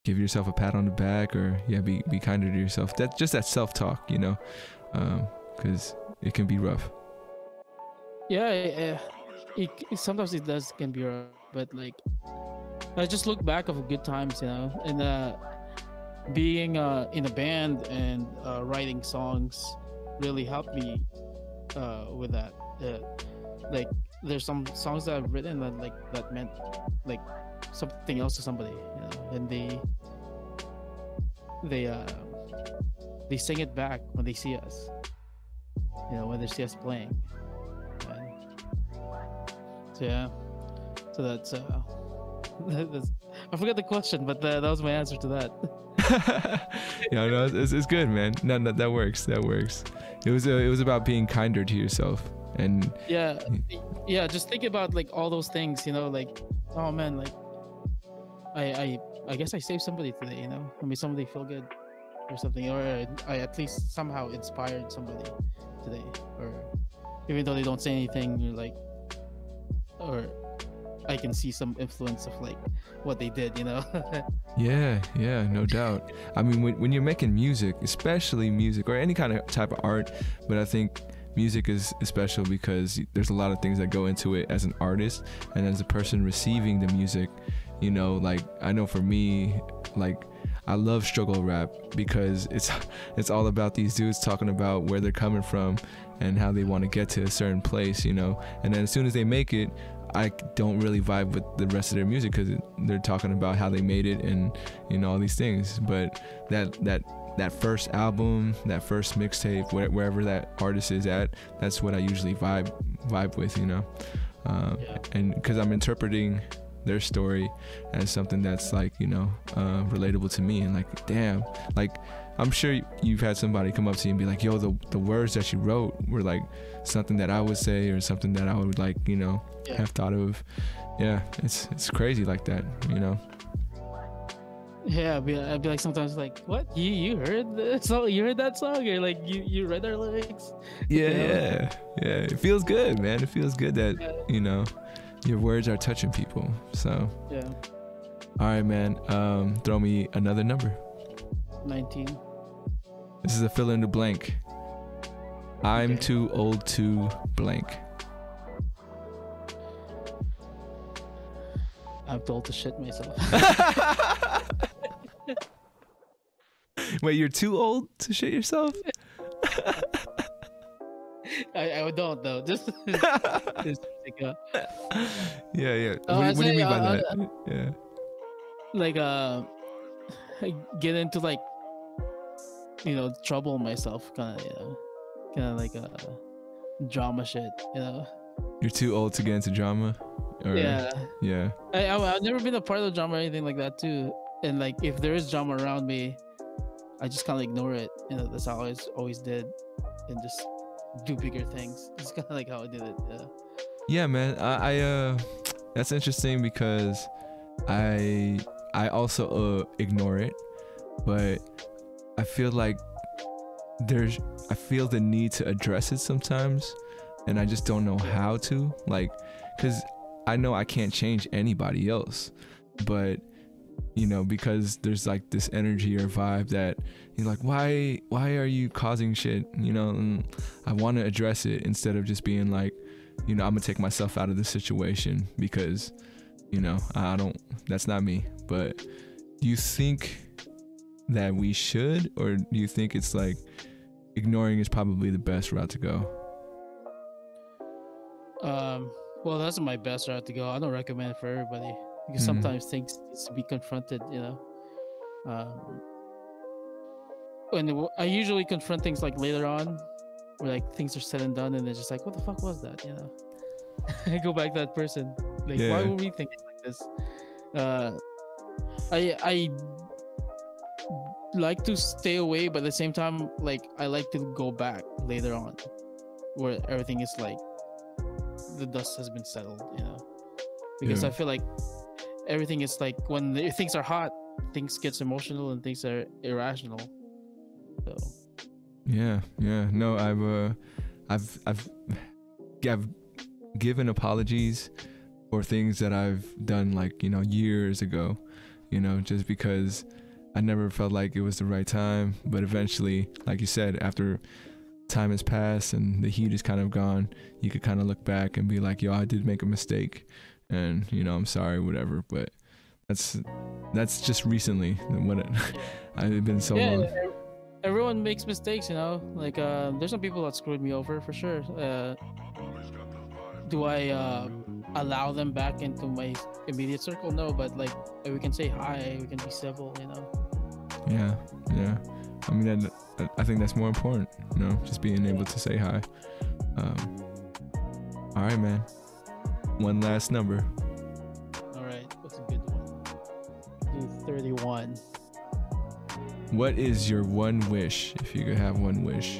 give yourself a pat on the back, or yeah, be kinder to yourself? That's just that self-talk, you know, because it can be rough. Yeah, sometimes it does can be rough, but like I just look back of good times, you know, and being in a band and writing songs really helped me with that. Like there's some songs that I've written that meant like something else to somebody, you know, and they sing it back when they see us, you know, when they see us playing. So yeah, so that's I forgot the question, but that was my answer to that. Yeah, no, it's good, man. No, that works. It was about being kinder to yourself, and yeah, just think about like all those things, you know, like, oh man, like I guess I saved somebody today, you know, I made somebody feel good or something, or I at least somehow inspired somebody today, or even though they don't say anything, you're like, or I can see some influence of like what they did, you know. yeah, no doubt. I mean, when you're making music, especially music or any kind of type of art, but I think music is special because there's a lot of things that go into it as an artist and as a person receiving the music, you know. Like I know for me, like I love struggle rap because it's all about these dudes talking about where they're coming from and how they want to get to a certain place, you know. And then as soon as they make it, I don't really vibe with the rest of their music because they're talking about how they made it and, you know, all these things. But that first album, that first mixtape, wherever that artist is at, that's what I usually vibe with, you know. And because I'm interpreting their story as something that's like, you know, relatable to me, and like, damn, like I'm sure you've had somebody come up to you and be like, yo, the words that you wrote were like something that I would say or something that I would like, you know, have thought of. Yeah, it's crazy like that, you know. Yeah, I'd be like sometimes like, what, you heard this song, you heard that song, or like you read our lyrics. Yeah, it feels good, man. It feels good that you know your words are touching people. So yeah. All right, man. Throw me another number. 19. This is a fill in the blank. I'm too old to blank. I'm told to shit myself. Wait, you're too old to shit yourself? I don't though. Just like yeah. What do you mean by that? Yeah. Like I get into like, you know, trouble myself, kind of like drama shit, you know. You're too old to get into drama? Or, yeah. I've never been a part of drama or anything like that too. And like if there is drama around me, I just kind of ignore it. You know, that's how I always did, and just do bigger things. It's kind of like how I did it. Yeah, man. I that's interesting because I also ignore it, but I feel like I feel the need to address it sometimes, and I just don't know how to, like, because I know I can't change anybody else, but you know, because there's like this energy or vibe that you're like, why are you causing shit, you know? And I want to address it instead of just being like, you know, I'm gonna take myself out of the situation because, you know, that's not me. But do you think that we should, or do you think it's like ignoring is probably the best route to go? Well, that's my best route to go. I don't recommend it for everybody because sometimes things needs to be confronted, you know. When I usually confront things like later on, where like things are said and done, and it's just like, what the fuck was that, you know? I go back to that person, like, why were we thinking like this? I like to stay away, but at the same time, like, I like to go back later on, where everything is like the dust has been settled, you know, because I feel like everything is like when things are hot, things gets emotional and things are irrational. So Yeah. No, I've given apologies for things that I've done like, years ago, just because I never felt like it was the right time. But eventually, like you said, after time has passed and the heat is kind of gone, you could kind of look back and be like, yo, I did make a mistake, and I'm sorry, whatever. But that's just recently. I've been so long. Everyone makes mistakes, like there's some people that screwed me over for sure. Do I allow them back into my immediate circle? No, but like we can say hi, we can be civil, Yeah. I mean, I think that's more important, just being able to say hi. All right, man. One last number. All right, what's a good one? Do 31. What is your one wish, if you could have one wish?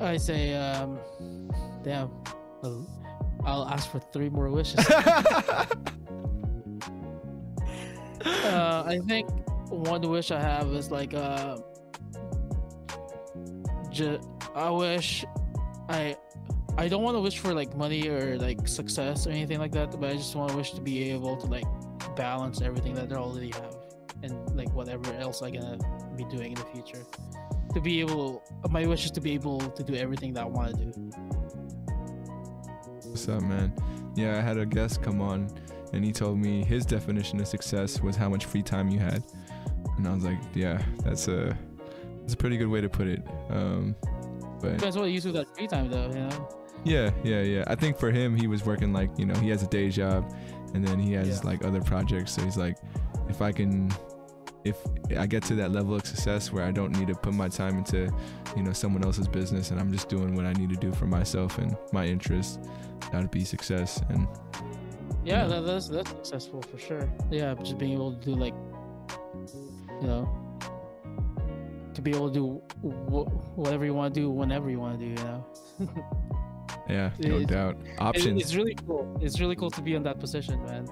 I say, damn, I'll ask for 3 more wishes. I think one wish I have is like, I wish I don't want to wish for like money or like success or anything like that, but I just want to wish to be able to like balance everything that I already have and like whatever else I'm gonna be doing in the future. To be able, my wish is to be able to do everything that I want to do. What's up, man? Yeah, I had a guest come on and he told me his definition of success was how much free time you had, and I was like, yeah, that's a pretty good way to put it. But that's what you use with that free time, though, Yeah. I think for him, he was working like, he has a day job and then he has like other projects. So he's like, if I get to that level of success where I don't need to put my time into, someone else's business, and I'm just doing what I need to do for myself and my interests, that would be success. And yeah, that's successful for sure. Yeah, just being able to do like, to be able to do whatever you want to do whenever you want to do, Yeah, no doubt. Options. It's really cool. It's really cool to be in that position, man.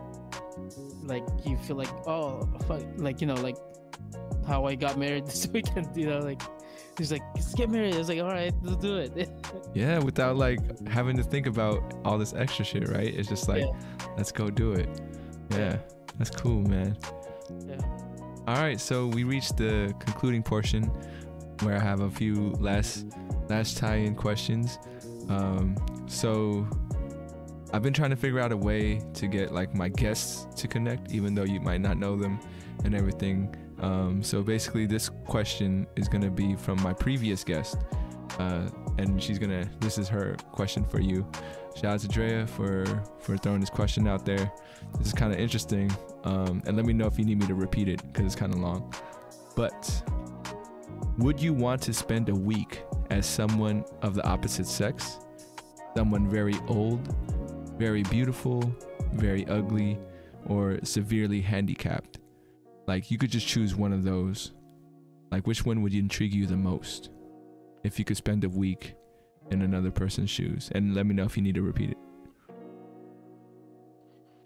Like you feel like, oh fuck, like like how I got married this weekend. Like he's like, let's get married. I was like, all right, let's do it. Yeah, without like having to think about all this extra shit, right? It's just like, let's go do it. Yeah, that's cool, man. Yeah. All right, so we reached the concluding portion where I have a few last tie-in questions. So I've been trying to figure out a way to get like my guests to connect, even though you might not know them and everything. So basically this question is going to be from my previous guest, and this is her question for you. Shout out to Drea for throwing this question out there. This is kind of interesting, and let me know if you need me to repeat it because it's kind of long. But would you want to spend a week as someone of the opposite sex? Someone very old, very beautiful, very ugly, or severely handicapped? Like, you could just choose one of those. Like, which one would intrigue you the most if you could spend a week in another person's shoes? And let me know if you need to repeat it.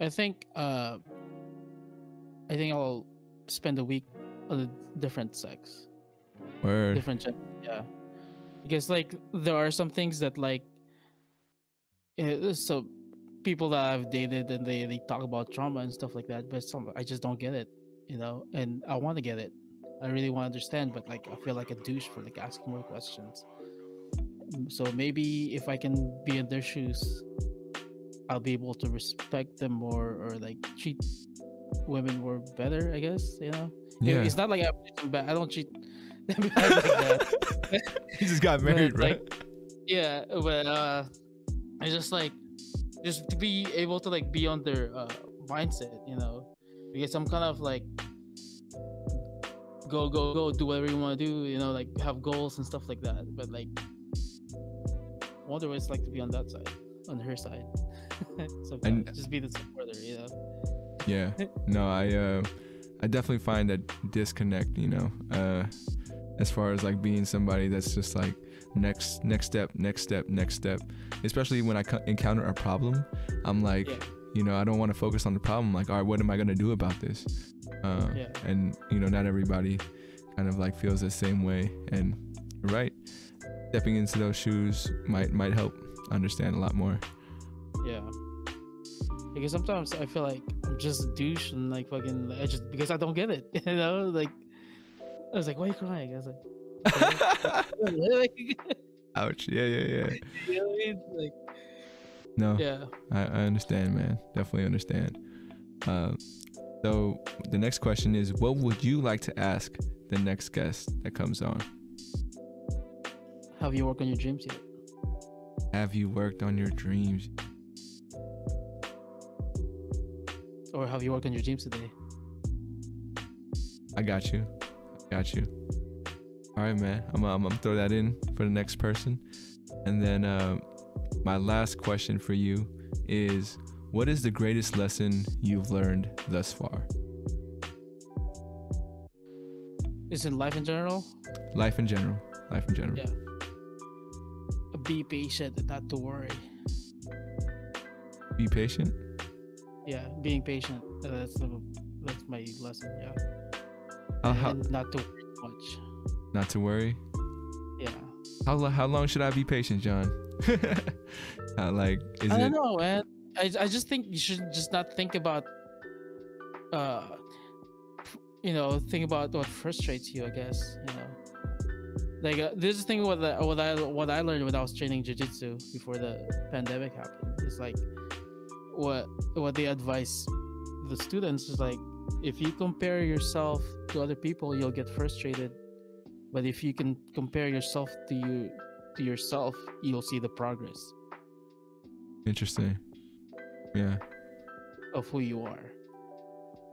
I think I'll spend a week on a different sex. Word. Different gender, yeah. Because like there are some things that like so people that I've dated and they talk about trauma and stuff like that, but I just don't get it, and I want to get it. I really want to understand, but like I feel like a douche for like asking more questions. So maybe if I can be in their shoes, I'll be able to respect them more, or like treat women more better, I guess. Yeah. It's not like I don't treat them bad like that. You just got married, But, right? like, yeah, but I just to be able to like be on their mindset, because I'm kind of like go do whatever you want to do, like have goals and stuff like that. But like, I wonder what it's like to be on that side, on her side. Sometimes just be the supporter, Yeah. No, I definitely find that disconnect, as far as like being somebody that's just like, next step, next step, next step. Especially when I encounter a problem, I'm like, you know, I don't want to focus on the problem. Like, all right, what am I gonna do about this? And you know, not everybody kind of like feels the same way. And you're right, stepping into those shoes might help understand a lot more. Yeah. Because sometimes I feel like I'm just a douche and like fucking because I don't get it. You know, like I was like, why are you crying? I was like, Ouch. Yeah. you know what I mean? Like, No. yeah. I understand, man. Definitely understand. So the next question is, what would you like to ask the next guest that comes on? Have you worked on your dreams yet? Have you worked on your dreams? Or have you worked on your dreams today? I got you. All right, man. I'm gonna throw that in for the next person. And then my last question for you is, what is the greatest lesson you've learned thus far? Is it life in general? Life in general. Yeah. Be patient and not to worry. Be patient. Yeah, being patient. That's my lesson. Yeah. And not to worry much. Not to worry. Yeah. How long should I be patient, John? Like, is I don't know, man. I just think you should just not think about think about what frustrates you, I guess, you know. Like this is the thing what I learned when I was training jiu-jitsu before the pandemic happened. It's like what they advise the students is like, if you compare yourself to other people, you'll get frustrated. But if you can compare yourself to yourself, you'll see the progress. Interesting. Yeah. Of who you are.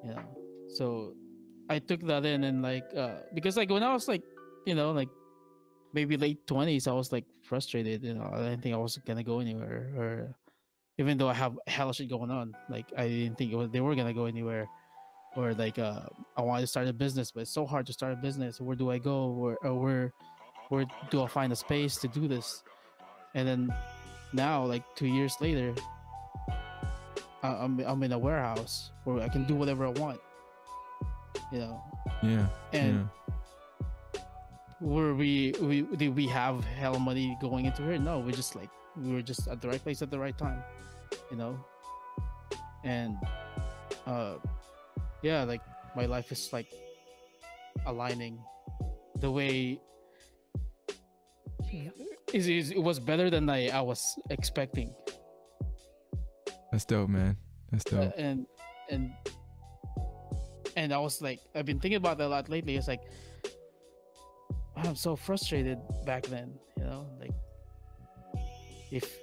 You know. So I took that in and like because like when I was like, you know, like maybe late 20s, I was like frustrated, you know. I didn't think I was gonna go anywhere, or even though I have hella shit going on, like I didn't think they were gonna go anywhere. Or like I wanted to start a business, but it's so hard to start a business. Where do I go? Where do I find a space to do this? And then now, like 2 years later, I'm in a warehouse where I can do whatever I want. You know. Yeah. And were did we have hell money going into it? No, we were just at the right place at the right time. You know. And yeah, like my life is like aligning the way it was better than I was expecting. That's dope, man. That's dope. And I was like, I've been thinking about that a lot lately. It's like, I'm so frustrated back then, you know, like if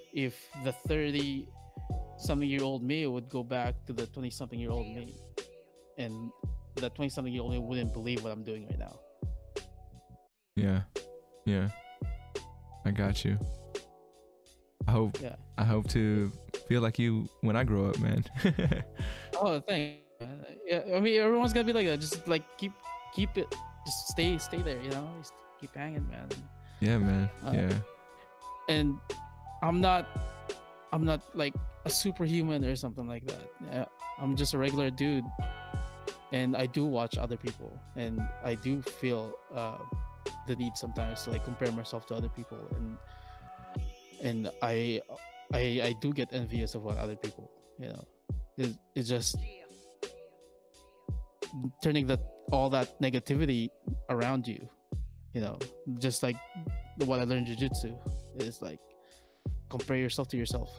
the 30-something-year-old me would go back to the 20-something-year-old me, and the 20-something-year-old me wouldn't believe what I'm doing right now. Yeah. I got you. I hope to feel like you when I grow up, man. Oh, thanks. Yeah, I mean, everyone's gonna be like that. Just like keep it. Just stay there. You know, just keep hanging, man. Yeah, man. Yeah. And I'm not like a superhuman or something like that. Yeah, I'm just a regular dude, and I do watch other people, and I do feel the need sometimes to like compare myself to other people, and I do get envious of what other people, you know. It's just turning all that negativity around you, you know, just like what I learned in jiu-jitsu is like compare yourself to yourself.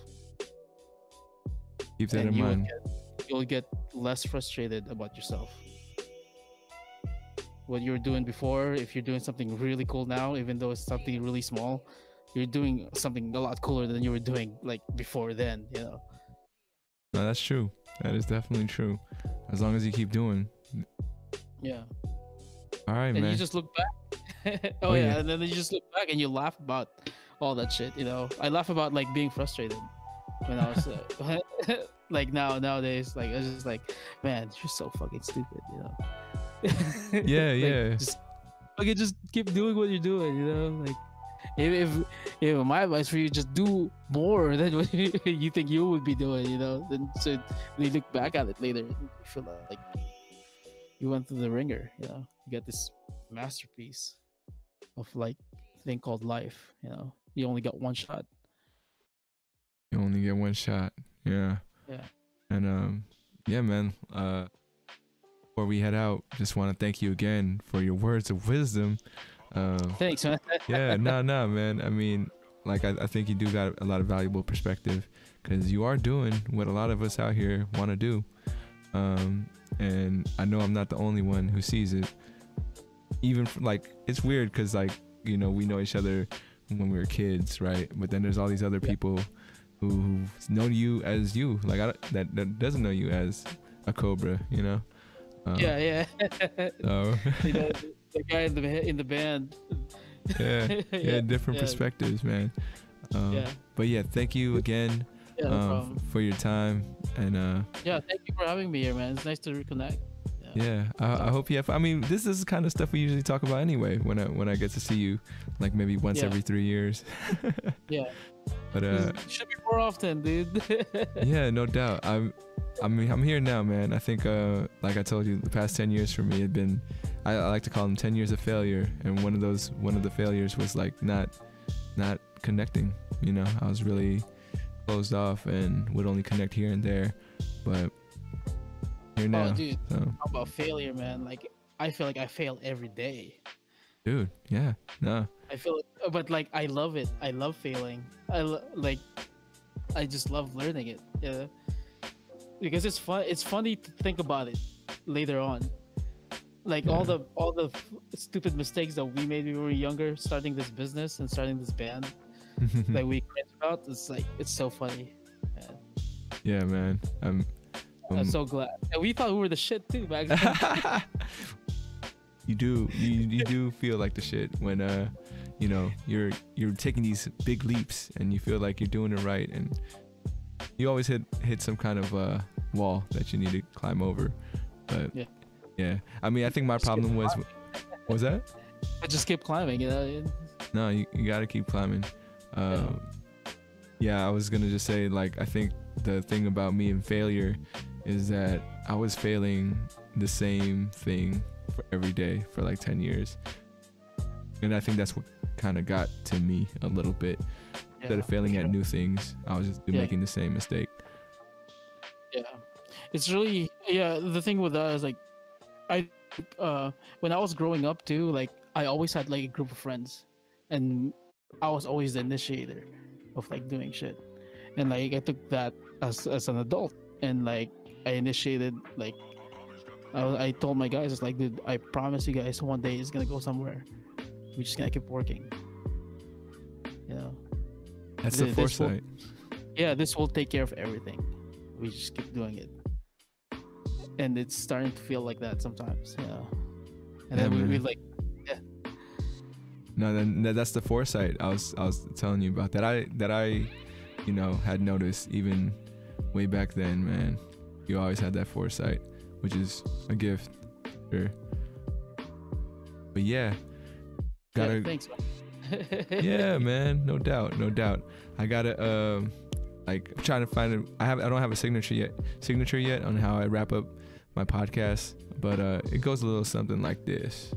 Keep that in mind. You'll get less frustrated about yourself. What you were doing before, if you're doing something really cool now, even though it's something really small, you're doing something a lot cooler than you were doing like before then, you know. No, that's true. That is definitely true. As long as you keep doing. Yeah. All right, man. And you just look back. oh yeah, and then you just look back and you laugh about all that shit, you know. I laugh about like being frustrated when I was like nowadays, like I was just like, man, you're so fucking stupid, you know. Yeah. Just keep doing what you're doing, you know, like if my advice for you, just do more than what you think you would be doing, you know. Then so when you look back at it later, you feel like you went through the ringer, you know. You got this masterpiece of like thing called life, you know. You only got one shot. You only get one shot. Yeah. Yeah. And yeah, man. Before we head out, just want to thank you again for your words of wisdom. Thanks, man. Yeah, no, man. I mean, like, I think you do got a lot of valuable perspective, because you are doing what a lot of us out here want to do. And I know I'm not the only one who sees it. Even like, it's weird because, like, you know, we know each other when we were kids, right? But then there's all these other people who know you as you, like, that doesn't know you as a Cobra, you know? Yeah. So. You know, the guy in the band. Yeah, different perspectives, man. But yeah, thank you again for your time, and yeah, thank you for having me here, man. It's nice to reconnect. I hope you have. I mean, this is the kind of stuff we usually talk about anyway. When I get to see you, like maybe once every 3 years. Yeah. But should be more often, dude. Yeah, no doubt. I'm here now, man. I think like I told you, the past 10 years for me had been, I like to call them 10 years of failure, and one of the failures was like not connecting. You know, I was really closed off and would only connect here and there, but here now. Oh, dude, so. How about failure, man? Like, I feel like I fail every day. Dude, yeah, no. I feel, but like, I love it. I love failing. I just love learning it. Yeah, because it's fun. It's funny to think about it later on. Like all the stupid mistakes that we made when we were younger, starting this business and starting this band, that we cringe about. It's like, it's so funny. Man. Yeah, man. I'm so glad. And we thought we were the shit too back then. You do feel like the shit when you know, you're taking these big leaps and you feel like you're doing it right, and you always hit some kind of wall that you need to climb over. But yeah. I mean, I think my problem was that? I just keep climbing, you know. No, you gotta keep climbing. Yeah, I was gonna just say, like, I think the thing about me and failure is that I was failing the same thing for every day for like 10 years. And I think that's what kind of got to me a little bit. Instead of failing at new things, I was just making the same mistake. Yeah. It's really, the thing with that is, like, when I was growing up too, like, I always had like a group of friends, and I was always the initiator of like doing shit. And like, I took that as an adult, and like, I initiated, like, I told my guys, it's like, dude, I promise you guys, one day it's gonna go somewhere. We're just gonna keep working. You know. That's the foresight. This will take care of everything. We just keep doing it. And it's starting to feel like that sometimes, you know. And then we like, No, then that's the foresight I was telling you about, that I you know, had noticed even way back then, man. You always had that foresight, which is a gift. Sure. But yeah. Thanks, man. Yeah, man, no doubt. I gotta like, I'm trying to find it. I don't have a signature yet on how I wrap up my podcast, but it goes a little something like this.